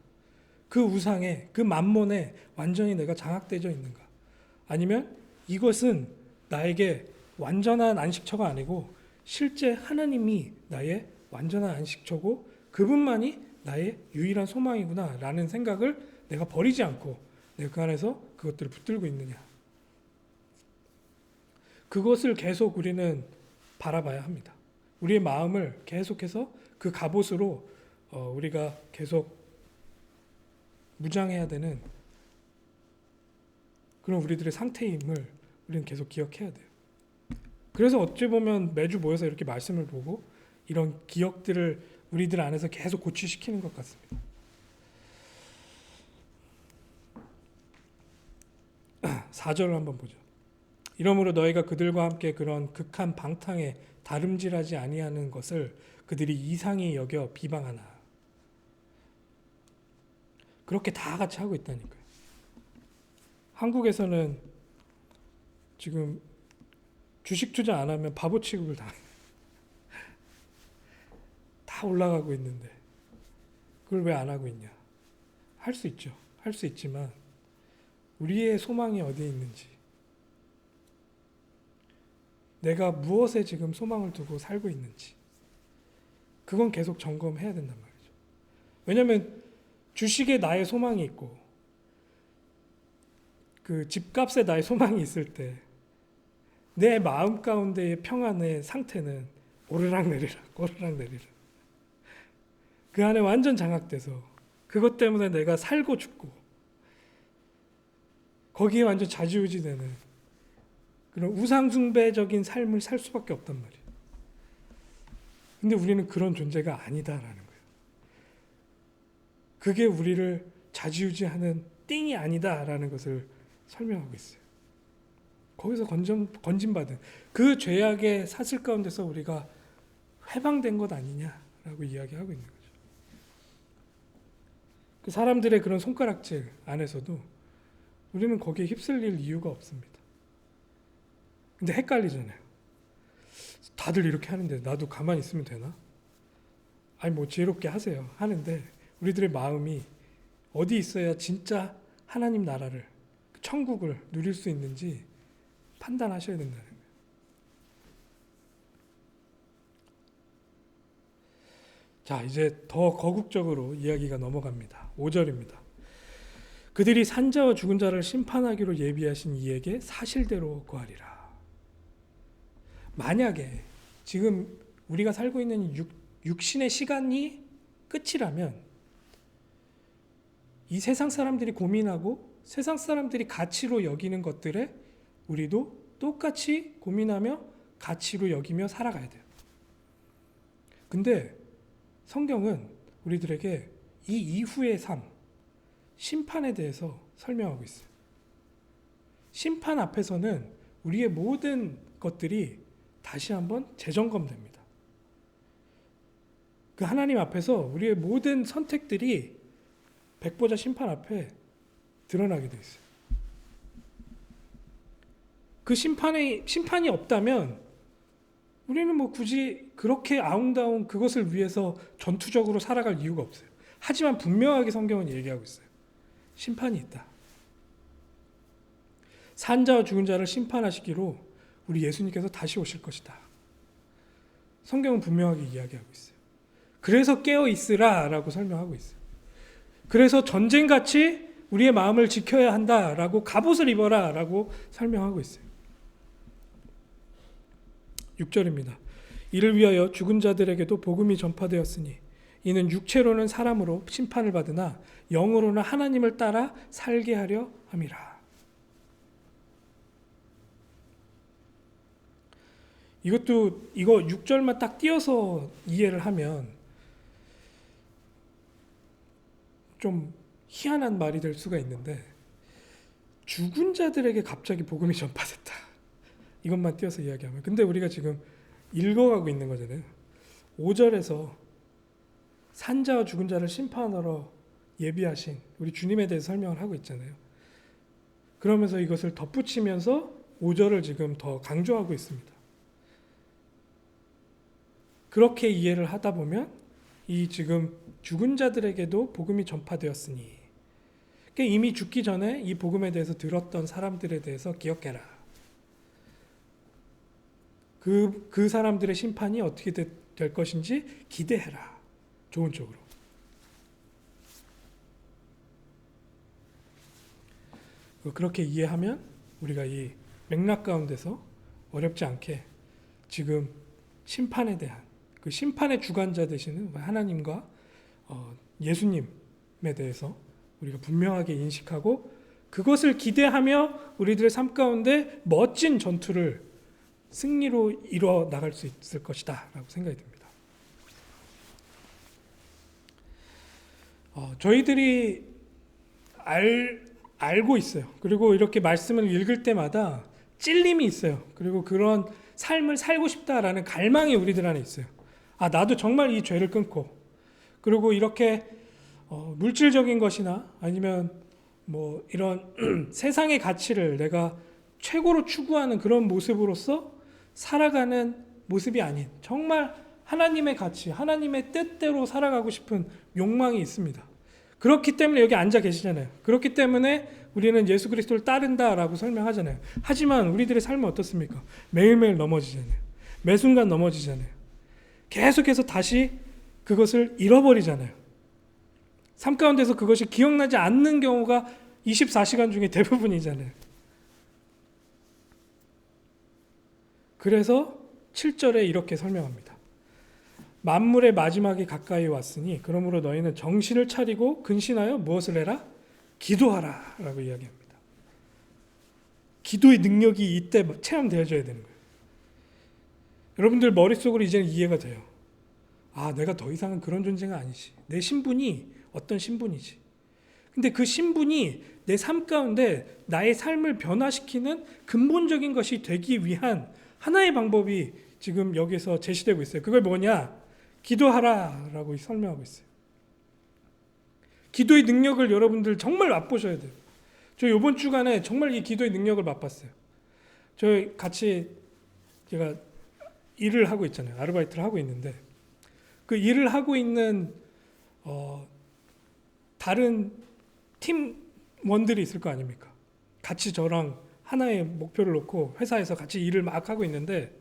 그 우상에, 그 만몬에 완전히 내가 장악되어 있는가, 아니면 이것은 나에게 완전한 안식처가 아니고 실제 하나님이 나의 완전한 안식처고 그분만이 나의 유일한 소망이구나 라는 생각을 내가 버리지 않고 내가 그 안에서 그것들을 붙들고 있느냐, 그것을 계속 우리는 바라봐야 합니다. 우리의 마음을 계속해서 그 갑옷으로 우리가 계속 무장해야 되는 그런 우리들의 상태임을 우리는 계속 기억해야 돼요. 그래서 어찌 보면 매주 모여서 이렇게 말씀을 보고 이런 기억들을 우리들 안에서 계속 고취시키는 것 같습니다. 4절을 한번 보죠. 이러므로 너희가 그들과 함께 그런 극한 방탕에 다름질하지 아니하는 것을 그들이 이상히 여겨 비방하나. 그렇게 다 같이 하고 있다니까요. 한국에서는 지금 주식 투자 안 하면 바보 취급을 다 올라가고 있는데 그걸 왜 안 하고 있냐. 할 수 있죠. 할 수 있지만 우리의 소망이 어디에 있는지, 내가 무엇에 지금 소망을 두고 살고 있는지, 그건 계속 점검해야 된단 말이죠. 왜냐하면 주식에 나의 소망이 있고 그 집값에 나의 소망이 있을 때 내 마음 가운데의 평안의 상태는 오르락내리락 오르락내리락, 그 안에 완전 장악돼서 그것 때문에 내가 살고 죽고 거기에 완전 좌지우지되는 그런 우상숭배적인 삶을 살 수밖에 없단 말이에요. 근데 우리는 그런 존재가 아니다라는 거예요. 그게 우리를 좌지우지하는 띵이 아니다라는 것을 설명하고 있어요. 거기서 건진받은 그 죄악의 사슬 가운데서 우리가 해방된 것 아니냐라고 이야기하고 있는 거죠. 그 사람들의 그런 손가락질 안에서도 우리는 거기에 휩쓸릴 이유가 없습니다. 근데 헷갈리잖아요. 다들 이렇게 하는데 나도 가만히 있으면 되나? 아니 뭐 지혜롭게 하세요. 하는데 우리들의 마음이 어디 있어야 진짜 하나님 나라를, 천국을 누릴 수 있는지 판단하셔야 된다는 거예요. 자, 이제 더 거국적으로 이야기가 넘어갑니다. 5절입니다. 그들이 산자와 죽은 자를 심판하기로 예비하신 이에게 사실대로 구하리라. 만약에 지금 우리가 살고 있는 육신의 시간이 끝이라면 이 세상 사람들이 고민하고 세상 사람들이 가치로 여기는 것들에 우리도 똑같이 고민하며 가치로 여기며 살아가야 돼요. 근데 성경은 우리들에게 이 이후의 삶, 심판에 대해서 설명하고 있어요. 심판 앞에서는 우리의 모든 것들이 다시 한번 재점검됩니다. 그 하나님 앞에서 우리의 모든 선택들이 백보자 심판 앞에 드러나게 돼 있어요. 그 심판이 없다면 우리는 뭐 굳이 그렇게 아웅다웅 그것을 위해서 전투적으로 살아갈 이유가 없어요. 하지만 분명하게 성경은 얘기하고 있어요. 심판이 있다. 산자와 죽은 자를 심판하시기로 우리 예수님께서 다시 오실 것이다. 성경은 분명하게 이야기하고 있어요. 그래서 깨어 있으라라고 설명하고 있어요. 그래서 전쟁같이 우리의 마음을 지켜야 한다라고 갑옷을 입어라라고 설명하고 있어요. 6절입니다. 이를 위하여 죽은 자들에게도 복음이 전파되었으니 이는 육체로는 사람으로 심판을 받으나 영으로는 하나님을 따라 살게 하려 함이라. 이거 6절만 딱 띄어서 이해를 하면 좀 희한한 말이 될 수가 있는데, 죽은 자들에게 갑자기 복음이 전파됐다. 이것만 띄어서 이야기하면. 근데 우리가 지금 읽어가고 있는 거잖아요. 5절에서 산자와 죽은 자를 심판하러 예비하신 우리 주님에 대해서 설명을 하고 있잖아요. 그러면서 이것을 덧붙이면서 5절을 지금 더 강조하고 있습니다. 그렇게 이해를 하다 보면 이 지금 죽은 자들에게도 복음이 전파되었으니, 그러니까 이미 죽기 전에 이 복음에 대해서 들었던 사람들에 대해서 기억해라. 그 사람들의 심판이 어떻게 될 것인지 기대해라. 좋은 쪽으로. 그렇게 이해하면 우리가 이 맥락 가운데서 어렵지 않게 지금 심판에 대한 그 심판의 주관자 되시는 하나님과 예수님에 대해서 우리가 분명하게 인식하고 그것을 기대하며 우리들의 삶 가운데 멋진 전투를 승리로 이뤄 나갈 수 있을 것이다 라고 생각이 듭니다. 저희들이 알고 있어요. 그리고 이렇게 말씀을 읽을 때마다 찔림이 있어요. 그리고 그런 삶을 살고 싶다라는 갈망이 우리들 안에 있어요. 나도 정말 이 죄를 끊고, 그리고 이렇게 물질적인 것이나 아니면 뭐 이런 세상의 가치를 내가 최고로 추구하는 그런 모습으로서 살아가는 모습이 아닌 정말 하나님의 가치, 하나님의 뜻대로 살아가고 싶은 욕망이 있습니다. 그렇기 때문에 여기 앉아 계시잖아요. 그렇기 때문에 우리는 예수 그리스도를 따른다라고 설명하잖아요. 하지만 우리들의 삶은 어떻습니까? 매일매일 넘어지잖아요. 매 순간 넘어지잖아요. 계속해서 다시 그것을 잃어버리잖아요. 삶 가운데서 그것이 기억나지 않는 경우가 24시간 중에 대부분이잖아요. 그래서 7절에 이렇게 설명합니다. 만물의 마지막이 가까이 왔으니 그러므로 너희는 정신을 차리고 근신하여 무엇을 해라? 기도하라 라고 이야기합니다. 기도의 능력이 이때 체험되어져야 되는 거예요. 여러분들 머릿속으로 이제는 이해가 돼요. 내가 더 이상은 그런 존재가 아니지. 내 신분이 어떤 신분이지. 근데 그 신분이 내 삶 가운데 나의 삶을 변화시키는 근본적인 것이 되기 위한 하나의 방법이 지금 여기서 제시되고 있어요. 그걸 뭐냐? 기도하라 라고 설명하고 있어요. 기도의 능력을 여러분들 정말 맛보셔야 돼요. 저 이번 주간에 정말 이 기도의 능력을 맛봤어요. 저 같이 제가 일을 하고 있잖아요. 아르바이트를 하고 있는데 그 일을 하고 있는 다른 팀원들이 있을 거 아닙니까? 같이 저랑 하나의 목표를 놓고 회사에서 같이 일을 막 하고 있는데,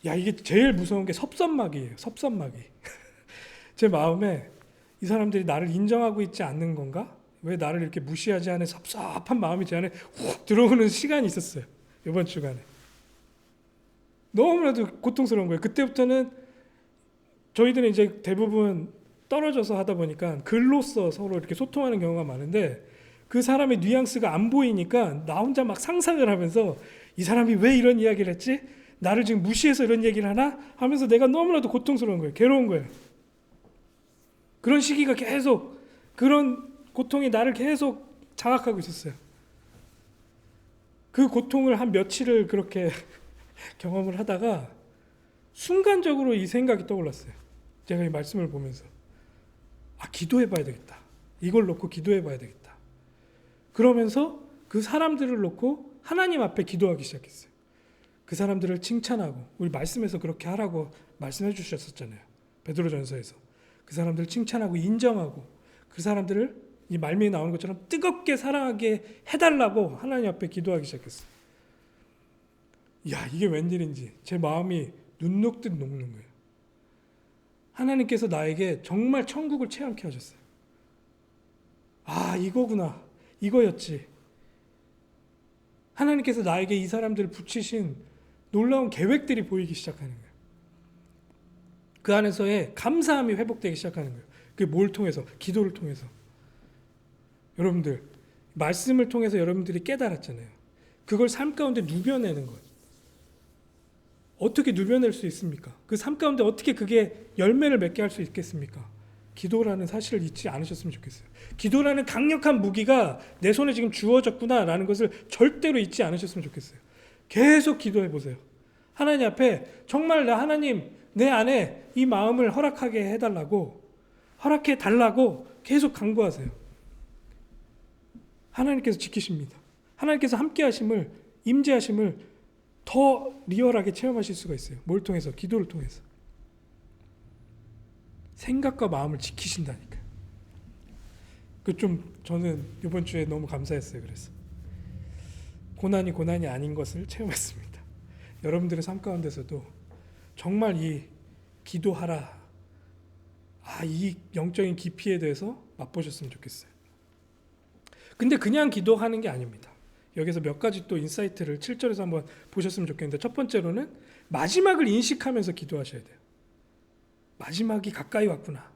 이게 제일 무서운 게 섭섭막이에요. 섭섭막이. 제 마음에 이 사람들이 나를 인정하고 있지 않는 건가? 왜 나를 이렇게 무시하지 않은 섭섭한 마음이 제 안에 훅 들어오는 시간이 있었어요. 이번 주간에. 너무나도 고통스러운 거예요. 그때부터는 저희들은 이제 대부분 떨어져서 하다 보니까 글로써 서로 이렇게 소통하는 경우가 많은데, 그 사람의 뉘앙스가 안 보이니까 나 혼자 막 상상을 하면서 이 사람이 왜 이런 이야기를 했지? 나를 지금 무시해서 이런 얘기를 하나? 하면서 내가 너무나도 고통스러운 거예요. 괴로운 거예요. 그런 시기가 계속, 그런 고통이 나를 계속 장악하고 있었어요. 그 고통을 한 며칠을 그렇게 경험을 하다가 순간적으로 이 생각이 떠올랐어요. 제가 이 말씀을 보면서 기도해 봐야 되겠다. 이걸 놓고 기도해 봐야 되겠다. 그러면서 그 사람들을 놓고 하나님 앞에 기도하기 시작했어요. 그 사람들을 칭찬하고, 우리 말씀에서 그렇게 하라고 말씀해 주셨었잖아요. 베드로전서에서. 그 사람들을 칭찬하고 인정하고 그 사람들을 이 말미에 나오는 것처럼 뜨겁게 사랑하게 해달라고 하나님 앞에 기도하기 시작했어요. 이게 웬일인지 제 마음이 눈 녹듯 녹는 거예요. 하나님께서 나에게 정말 천국을 체험케 하셨어요. 이거구나. 이거였지. 하나님께서 나에게 이 사람들을 붙이신 놀라운 계획들이 보이기 시작하는 거예요. 그 안에서의 감사함이 회복되기 시작하는 거예요. 그게 뭘 통해서? 기도를 통해서. 여러분들, 말씀을 통해서 여러분들이 깨달았잖아요. 그걸 삶 가운데 누벼내는 거예요. 어떻게 누벼낼 수 있습니까? 그 삶 가운데 어떻게 그게 열매를 맺게 할 수 있겠습니까? 기도라는 사실을 잊지 않으셨으면 좋겠어요. 기도라는 강력한 무기가 내 손에 지금 주어졌구나라는 것을 절대로 잊지 않으셨으면 좋겠어요. 계속 기도해 보세요. 하나님 앞에 정말 하나님 내 안에 이 마음을 허락하게 해달라고, 허락해 달라고 계속 간구하세요. 하나님께서 지키십니다. 하나님께서 함께 하심을, 임재하심을 더 리얼하게 체험하실 수가 있어요. 뭘 통해서? 기도를 통해서. 생각과 마음을 지키신다니까요. 저는 이번 주에 너무 감사했어요. 그래서 고난이 아닌 것을 체험했습니다. 여러분들의 삶 가운데서도 정말 이 기도하라, 이 영적인 깊이에 대해서 맛보셨으면 좋겠어요. 근데 그냥 기도하는 게 아닙니다. 여기서 몇 가지 또 인사이트를 7절에서 한번 보셨으면 좋겠는데, 첫 번째로는 마지막을 인식하면서 기도하셔야 돼요. 마지막이 가까이 왔구나.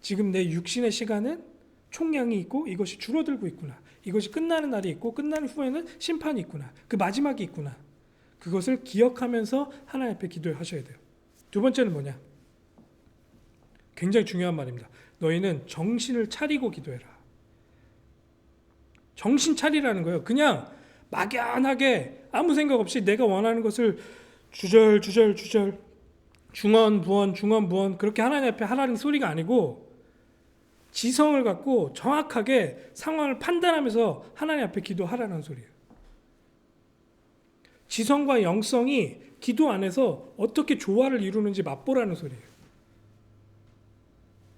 지금 내 육신의 시간은 총량이 있고 이것이 줄어들고 있구나. 이것이 끝나는 날이 있고 끝나는 후에는 심판이 있구나. 그 마지막이 있구나. 그것을 기억하면서 하나님 앞에 기도하셔야 돼요. 두 번째는 뭐냐? 굉장히 중요한 말입니다. 너희는 정신을 차리고 기도해라. 정신 차리라는 거예요. 그냥 막연하게 아무 생각 없이 내가 원하는 것을 주절 중언부언 그렇게 하나님 앞에 하라는 소리가 아니고, 지성을 갖고 정확하게 상황을 판단하면서 하나님 앞에 기도하라는 소리예요. 지성과 영성이 기도 안에서 어떻게 조화를 이루는지 맛보라는 소리예요.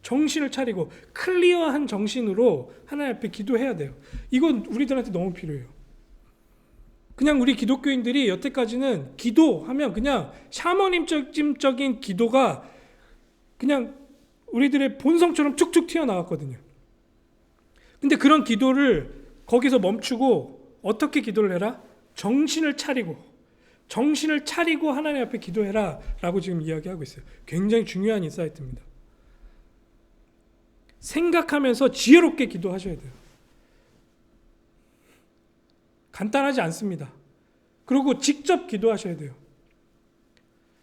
정신을 차리고 클리어한 정신으로 하나님 앞에 기도해야 돼요. 이건 우리들한테 너무 필요해요. 그냥 우리 기독교인들이 여태까지는 기도하면 그냥 샤머니즘적인 기도가 그냥 우리들의 본성처럼 툭툭 튀어나왔거든요. 근데 그런 기도를 거기서 멈추고 어떻게 기도를 해라? 정신을 차리고 하나님 앞에 기도해라 라고 지금 이야기하고 있어요. 굉장히 중요한 인사이트입니다. 생각하면서 지혜롭게 기도하셔야 돼요. 간단하지 않습니다. 그리고 직접 기도하셔야 돼요.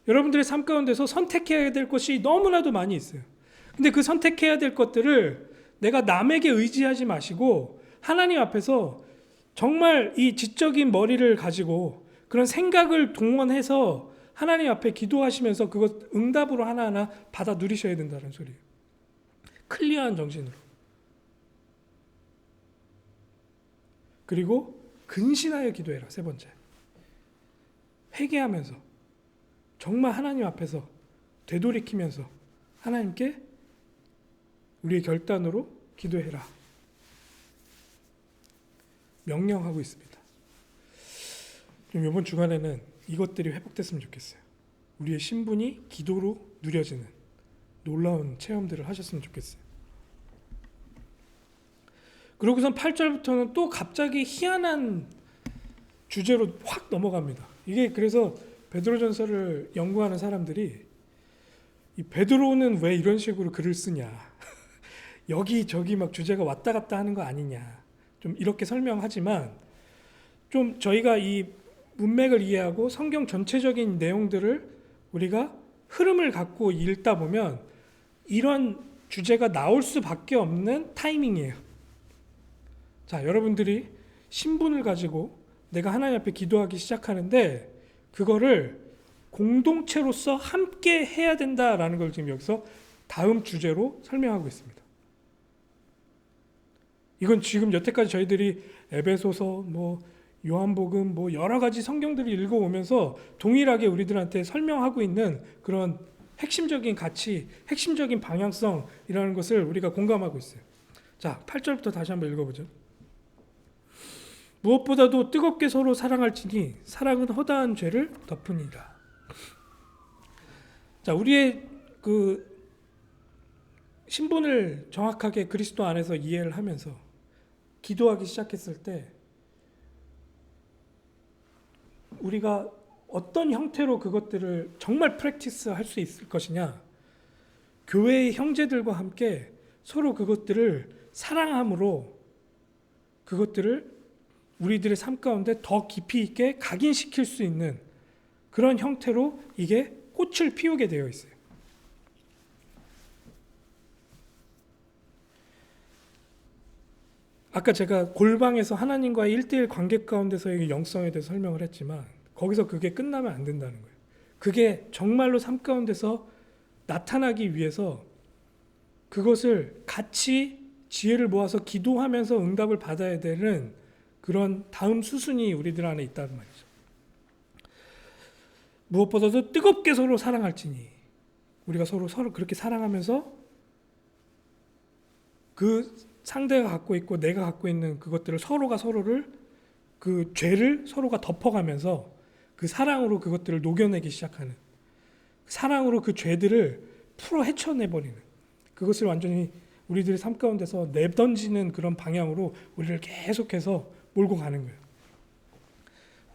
여러분들의 삶 가운데서 선택해야 될 것이 너무나도 많이 있어요. 근데 그 선택해야 될 것들을 내가 남에게 의지하지 마시고 하나님 앞에서 정말 이 지적인 머리를 가지고 그런 생각을 동원해서 하나님 앞에 기도하시면서 그것 응답으로 하나하나 받아 누리셔야 된다는 소리예요. 클리어한 정신으로. 그리고 근신하여 기도해라. 세 번째. 회개하면서 정말 하나님 앞에서 되돌이키면서 하나님께 우리의 결단으로 기도해라. 명령하고 있습니다. 좀 이번 주간에는 이것들이 회복됐으면 좋겠어요. 우리의 신분이 기도로 누려지는 놀라운 체험들을 하셨으면 좋겠어요. 그러고선 8절부터는 또 갑자기 희한한 주제로 확 넘어갑니다. 이게 그래서 베드로전서를 연구하는 사람들이 이 베드로는 왜 이런 식으로 글을 쓰냐, 여기저기 막 주제가 왔다 갔다 하는 거 아니냐, 좀 이렇게 설명하지만 좀 저희가 이 문맥을 이해하고 성경 전체적인 내용들을 우리가 흐름을 갖고 읽다 보면 이런 주제가 나올 수밖에 없는 타이밍이에요. 자, 여러분들이 신분을 가지고 내가 하나님 앞에 기도하기 시작하는데 그거를 공동체로서 함께 해야 된다라는 걸 지금 여기서 다음 주제로 설명하고 있습니다. 이건 지금 여태까지 저희들이 에베소서, 요한복음, 여러 가지 성경들을 읽어오면서 동일하게 우리들한테 설명하고 있는 그런 핵심적인 가치, 핵심적인 방향성이라는 것을 우리가 공감하고 있어요. 자, 8절부터 다시 한번 읽어보죠. 무엇보다도 뜨겁게 서로 사랑할지니 사랑은 허다한 죄를 덮으니라. 자, 우리의 그 신분을 정확하게 그리스도 안에서 이해를 하면서 기도하기 시작했을 때 우리가 어떤 형태로 그것들을 정말 프랙티스 할 수 있을 것이냐, 교회의 형제들과 함께 서로 그것들을 사랑함으로 그것들을 우리들의 삶 가운데 더 깊이 있게 각인시킬 수 있는 그런 형태로 이게 꽃을 피우게 되어 있어요. 아까 제가 골방에서 하나님과의 1대1 관계 가운데서의 영성에 대해서 설명을 했지만 거기서 그게 끝나면 안 된다는 거예요. 그게 정말로 삶 가운데서 나타나기 위해서 그것을 같이 지혜를 모아서 기도하면서 응답을 받아야 되는 그런 다음 수순이 우리들 안에 있다는 말이죠. 무엇보다도 뜨겁게 서로 사랑할지니, 우리가 서로 그렇게 사랑하면서 그 상대가 갖고 있고 내가 갖고 있는 그것들을 서로가 서로를, 그 죄를 서로가 덮어가면서 그 사랑으로 그것들을 녹여내기 시작하는, 사랑으로 그 죄들을 풀어 헤쳐내버리는, 그것을 완전히 우리들의 삶 가운데서 내던지는 그런 방향으로 우리를 계속해서 몰고 가는 거예요.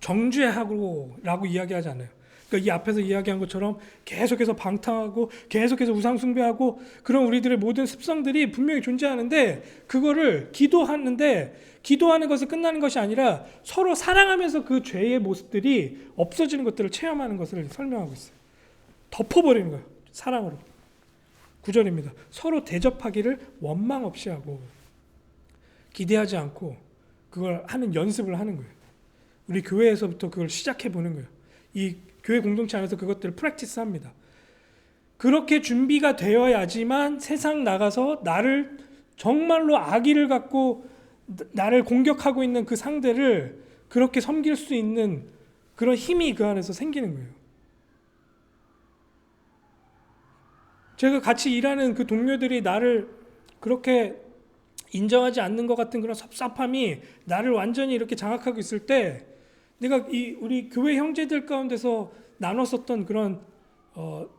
정죄하고 라고 이야기하지 않아요. 그러니까 이 앞에서 이야기한 것처럼 계속해서 방탕하고 계속해서 우상 숭배하고 그런 우리들의 모든 습성들이 분명히 존재하는데, 그거를 기도하는 것에 끝나는 것이 아니라 서로 사랑하면서 그 죄의 모습들이 없어지는 것들을 체험하는 것을 설명하고 있어요. 덮어버리는 거예요. 사랑으로. 9절입니다. 서로 대접하기를 원망 없이 하고, 기대하지 않고 그걸 하는 연습을 하는 거예요. 우리 교회에서부터 그걸 시작해 보는 거예요. 이 교회 공동체 안에서 그것들을 프랙티스합니다. 그렇게 준비가 되어야지만 세상 나가서 나를 정말로 악의를 갖고 나를 공격하고 있는 그 상대를 그렇게 섬길 수 있는 그런 힘이 그 안에서 생기는 거예요. 제가 같이 일하는 그 동료들이 나를 그렇게 인정하지 않는 것 같은 그런 섭섭함이 나를 완전히 이렇게 장악하고 있을 때, 내가 우리 교회 형제들 가운데서 나눴었던 그런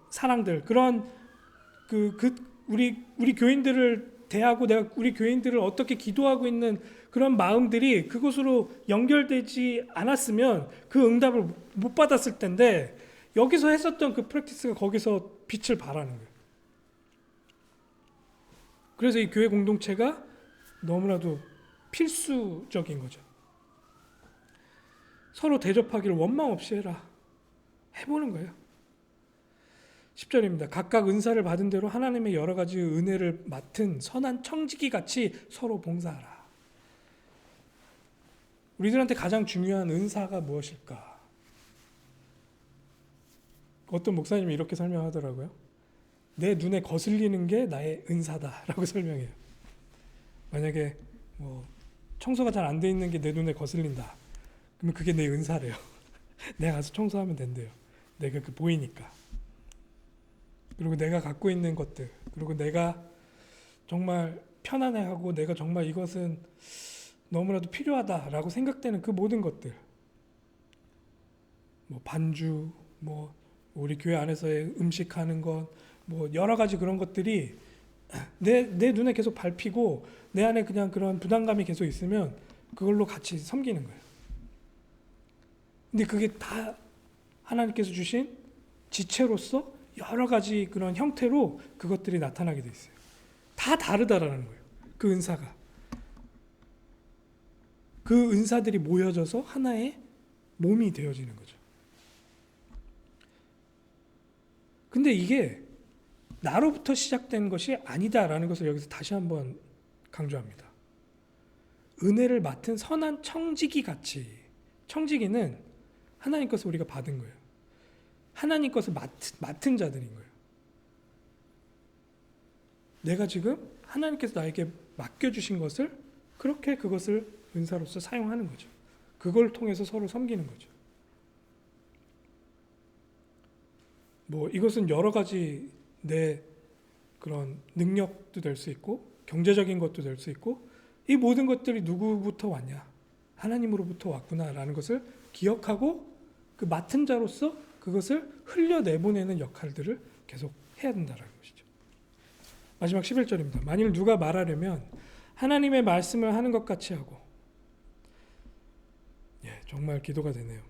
사랑들, 그런 우리 교인들을 대하고 내가 우리 교인들을 어떻게 기도하고 있는 그런 마음들이 그것으로 연결되지 않았으면 그 응답을 못 받았을 텐데, 여기서 했었던 그 프랙티스가 거기서 빛을 발하는 거예요. 그래서 이 교회 공동체가 너무나도 필수적인 거죠. 서로 대접하기를 원망 없이 해보는 거예요. 10절입니다. 각각 은사를 받은 대로 하나님의 여러 가지 은혜를 맡은 선한 청지기 같이 서로 봉사하라. 우리들한테 가장 중요한 은사가 무엇일까? 어떤 목사님이 이렇게 설명하더라고요. 내 눈에 거슬리는 게 나의 은사다라고 설명해요. 만약에 청소가 잘 안 돼 있는 게 내 눈에 거슬린다, 그러면 그게 내 은사래요. 내가 가서 청소하면 된대요. 내가 보이니까. 그리고 내가 갖고 있는 것들, 그리고 내가 정말 편안해하고 내가 정말 이것은 너무나도 필요하다라고 생각되는 그 모든 것들, 반주, 우리 교회 안에서의 음식하는 것, 여러 가지 그런 것들이 내 눈에 계속 밟히고 내 안에 그냥 그런 부담감이 계속 있으면 그걸로 같이 섬기는 거예요. 근데 그게 다 하나님께서 주신 지체로서 여러 가지 그런 형태로 그것들이 나타나게 돼 있어요. 다 다르다라는 거예요. 그 은사가. 그 은사들이 모여져서 하나의 몸이 되어지는 거죠. 근데 이게 나로부터 시작된 것이 아니다라는 것을 여기서 다시 한번 강조합니다. 은혜를 맡은 선한 청지기 같이, 청지기는 하나님 것을 우리가 받은 거예요. 하나님 것을 맡은 자들인 거예요. 내가 지금 하나님께서 나에게 맡겨주신 것을 그렇게 그것을 은사로서 사용하는 거죠. 그걸 통해서 서로 섬기는 거죠. 뭐 이것은 여러 가지 내 그런 능력도 될 수 있고 경제적인 것도 될 수 있고 이 모든 것들이 누구부터 왔냐? 하나님으로부터 왔구나라는 것을 기억하고 그 맡은 자로서 그것을 흘려내보내는 역할들을 계속 해야 된다는 것이죠. 마지막 11절입니다. 만일 누가 말하려면 하나님의 말씀을 하는 것 같이 하고 정말 기도가 되네요.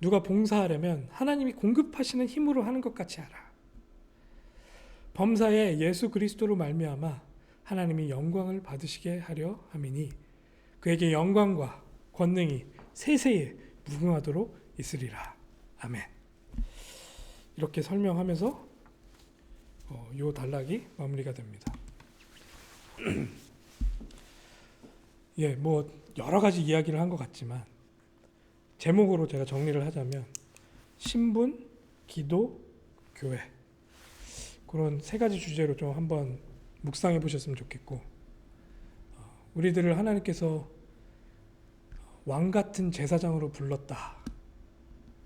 누가 봉사하려면 하나님이 공급하시는 힘으로 하는 것 같이 하라. 범사에 예수 그리스도로 말미암아 하나님이 영광을 받으시게 하려 함이니 그에게 영광과 권능이 세세에 무궁하도록 있으리라. 아멘. 이렇게 설명하면서 이 단락이 마무리가 됩니다. 뭐 여러 가지 이야기를 한 것 같지만 제목으로 제가 정리를 하자면 신분, 기도, 교회 그런 세 가지 주제로 좀 한번 묵상해 보셨으면 좋겠고 우리들을 하나님께서 왕 같은 제사장으로 불렀다.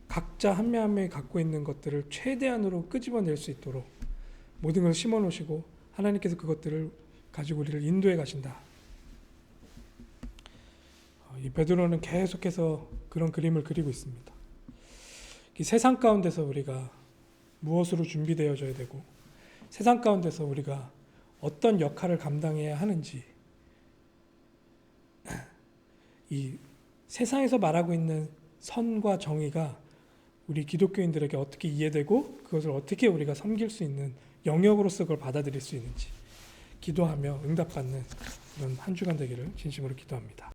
각자 한 명 한 명이 갖고 있는 것들을 최대한으로 끄집어낼 수 있도록 모든 걸 심어 놓으시고 하나님께서 그것들을 가지고 우리를 인도해 가신다. 이 베드로는 계속해서 그런 그림을 그리고 있습니다. 이 세상 가운데서 우리가 무엇으로 준비되어져야 되고 세상 가운데서 우리가 어떤 역할을 감당해야 하는지 이 세상에서 말하고 있는 선과 정의가 우리 기독교인들에게 어떻게 이해되고 그것을 어떻게 우리가 섬길 수 있는 영역으로서 그걸 받아들일 수 있는지 기도하며 응답받는 그런 한 주간 되기를 진심으로 기도합니다.